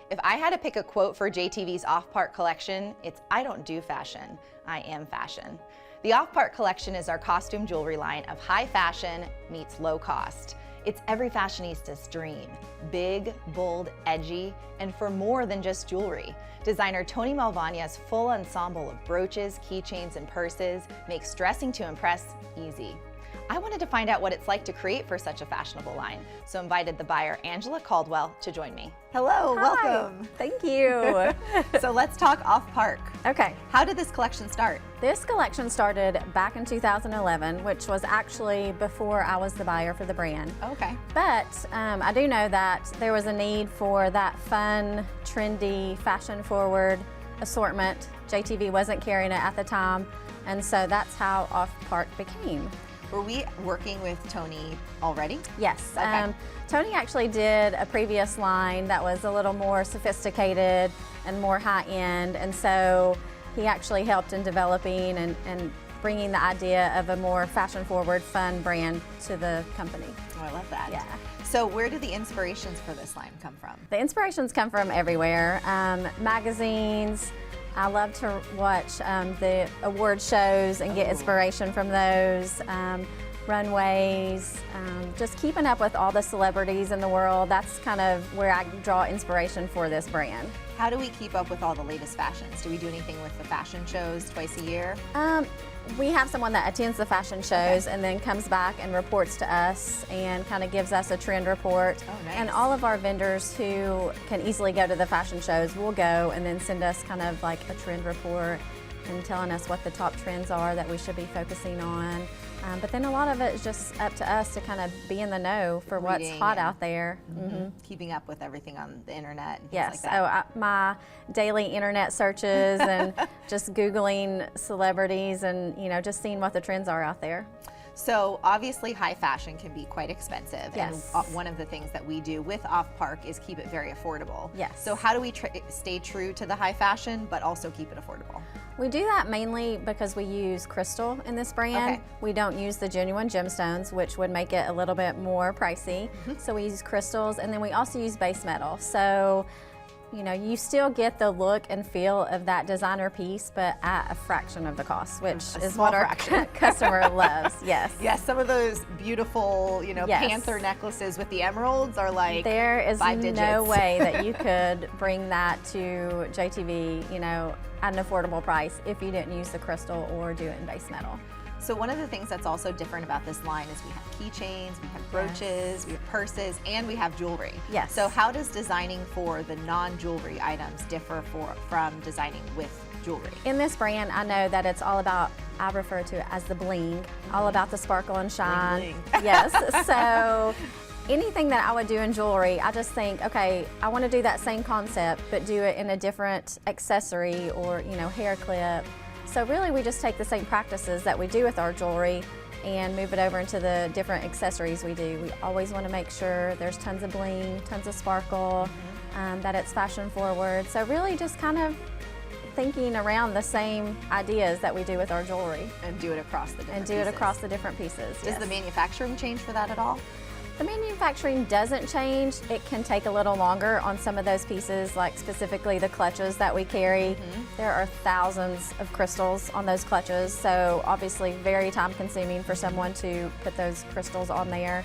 If I had to pick a quote for JTV's off-park collection, it's "I don't do fashion, I am fashion." The off-park collection is our costume jewelry line of high fashion meets low cost. It's every fashionista's dream. Big, bold, edgy, and for more than just jewelry. Designer Tony Malvagna's full ensemble of brooches, keychains, and purses makes dressing to impress easy. I wanted to find out what it's like to create for such a fashionable line, so invited the buyer Angela Caldwell to join me. Hello, Hi. welcome. Thank you. So let's talk off-park. Okay. How did this collection start? This collection started back in 2011, which was actually before I was the buyer for the brand. Okay. But I do know that there was a need for that fun, trendy, fashion-forward assortment. JTV wasn't carrying it at the time, and so that's how off-park became. Were we working with Tony already? Yes. Okay. Tony actually did a previous line that was a little more sophisticated and more high-end, and so he actually helped in developing and bringing the idea of a more fashion-forward, fun brand to the company. Oh, I love that. Yeah. So where do the inspirations for this line come from? The inspirations come from everywhere. Magazines. I love to watch the award shows and get inspiration from those. Runways, just keeping up with all the celebrities in the world. That's kind of where I draw inspiration for this brand. How do we keep up with all the latest fashions? Do we do anything with the fashion shows twice a year? We have someone that attends the fashion shows and then comes back and reports to us and kind of gives us a trend report. Oh, nice. And all of our vendors who can easily go to the fashion shows will go and then send us kind of like a trend report and telling us what the top trends are that we should be focusing on. But then a lot of it is just up to us to kind of be in the know for what's hot out there. Keeping up with everything on the internet and Yes, things like that. my daily internet searches and just Googling celebrities and just seeing what the trends are out there. So obviously high fashion can be quite expensive. Yes. And one of the things that we do with off-park is keep it very affordable. Yes. So how do we stay true to the high fashion but also keep it affordable? We do that mainly because we use crystal in this brand. Okay. We don't use the genuine gemstones, which would make it a little bit more pricey. So we use crystals, and then we also use base metal. So you still get the look and feel of that designer piece, but at a fraction of the cost, which is what our customer loves. Yes. Yes, some of those beautiful, panther necklaces with the emeralds are like there is 5 digits. No way that you could bring that to JTV, at an affordable price if you didn't use the crystal or do it in base metal. So one of the things that's also different about this line is we have keychains, we have brooches, we have purses, and we have jewelry. Yes. So how does designing for the non-jewelry items differ from designing with jewelry? In this brand, I know that it's all about, I refer to it as the bling, all about the sparkle and shine. Bling, bling. Yes, so anything that I would do in jewelry, I just think, okay, I want to do that same concept, but do it in a different accessory or, hair clip. So really we just take the same practices that we do with our jewelry and move it over into the different accessories we do. We always want to make sure there's tons of bling, tons of sparkle, that it's fashion forward. So really just kind of thinking around the same ideas that we do with our jewelry. And do it across the different pieces. Across the different pieces, Does the manufacturing change for that at all? The manufacturing doesn't change. It can take a little longer on some of those pieces, like specifically the clutches that we carry. There are thousands of crystals on those clutches, so obviously very time consuming for someone to put those crystals on there.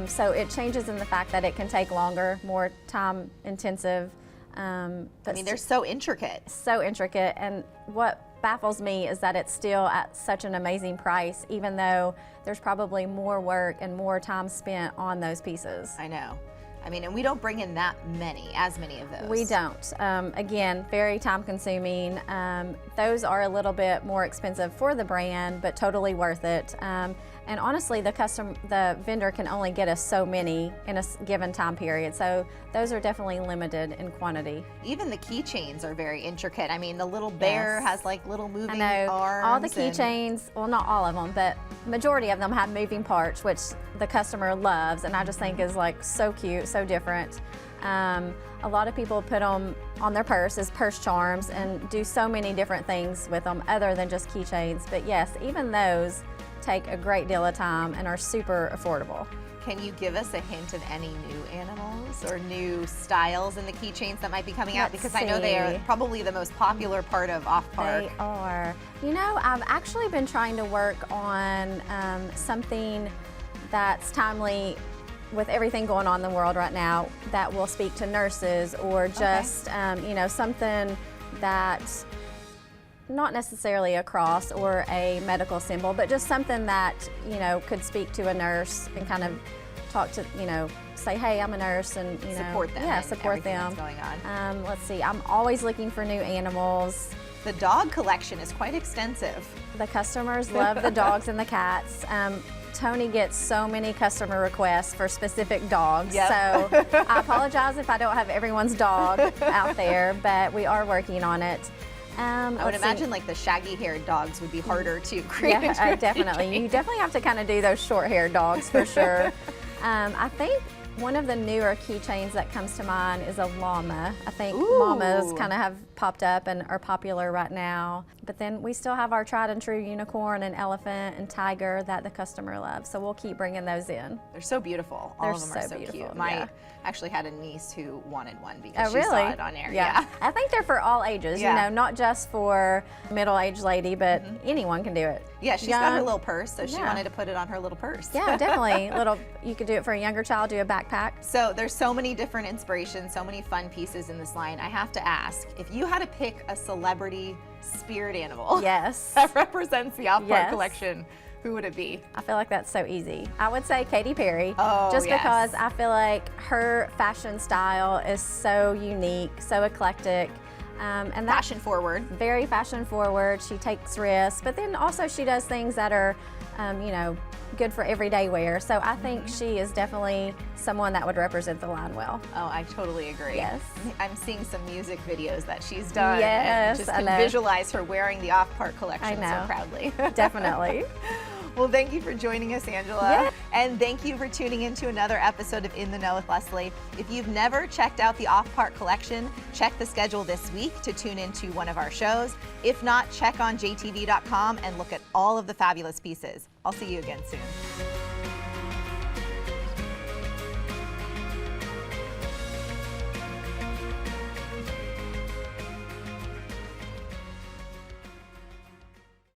So it changes in the fact that it can take longer, more time intensive. But they're so intricate. So intricate, and what baffles me is that it's still at such an amazing price, even though there's probably more work and more time spent on those pieces. I know. And we don't bring in as many of those. We don't. Again, very time consuming. Those are a little bit more expensive for the brand, but totally worth it. And honestly, the vendor can only get us so many in a given time period. So those are definitely limited in quantity. Even the keychains are very intricate. The little bear has like little moving arms. All the keychains, well, not all of them, but majority of them have moving parts, which the customer loves, and I just think is like so cute, so different. A lot of people put them on their purse as purse charms and do so many different things with them other than just keychains. But yes, even those take a great deal of time and are super affordable. Can you give us a hint of any new animals or new styles in the keychains that might be coming out? Because I know they are probably the most popular part of off-park. They are. You know, I've actually been trying to work on something that's timely with everything going on in the world right now that will speak to nurses, or just, you know, something that's not necessarily a cross or a medical symbol, but just something that, you know, could speak to a nurse and kind of talk to, you know, say, hey, I'm a nurse, and, you know, support them. Yeah, support them. That's going on. Let's see, I'm always looking for new animals. The dog collection is quite extensive. The customers love the dogs and the cats. Tony gets so many customer requests for specific dogs. Yep. So I apologize if I don't have everyone's dog out there, but we are working on it. I would imagine like the shaggy-haired dogs would be harder to create. Yeah, definitely. You definitely have to kind of do those short-haired dogs for sure. I think one of the newer keychains that comes to mind is a llama. I think llamas kind of have popped up and are popular right now. But then we still have our tried and true unicorn and elephant and tiger that the customer loves. So we'll keep bringing those in. They're so beautiful. All of them are so cute. I actually had a niece who wanted one because she saw it on air. Yeah. I think they're for all ages, you know, not just for a middle-aged lady, but anyone can do it. Yeah, she's got her little purse, so she wanted to put it on her little purse. Yeah, definitely. You could do it for a younger child, do a backpack. So there's so many different inspirations, so many fun pieces in this line. I have to ask, if you had to pick a celebrity spirit animal that represents the off-park collection, who would it be? I feel like that's so easy. I would say Katy Perry, just because I feel like her fashion style is so unique, so eclectic. And fashion forward. Very fashion forward. She takes risks, but then also she does things that are, you know, good for everyday wear. So I think she is definitely someone that would represent the line well. Oh, I totally agree. Yes. I'm seeing some music videos that she's done. Yes, and just can visualize her wearing the off-park collection so proudly. Definitely. Well, thank you for joining us, Angela. Yeah. And thank you for tuning in to another episode of In the Know with Leslie. If you've never checked out the Off-Park collection, check the schedule this week to tune into one of our shows. If not, check on jtv.com and look at all of the fabulous pieces. I'll see you again soon.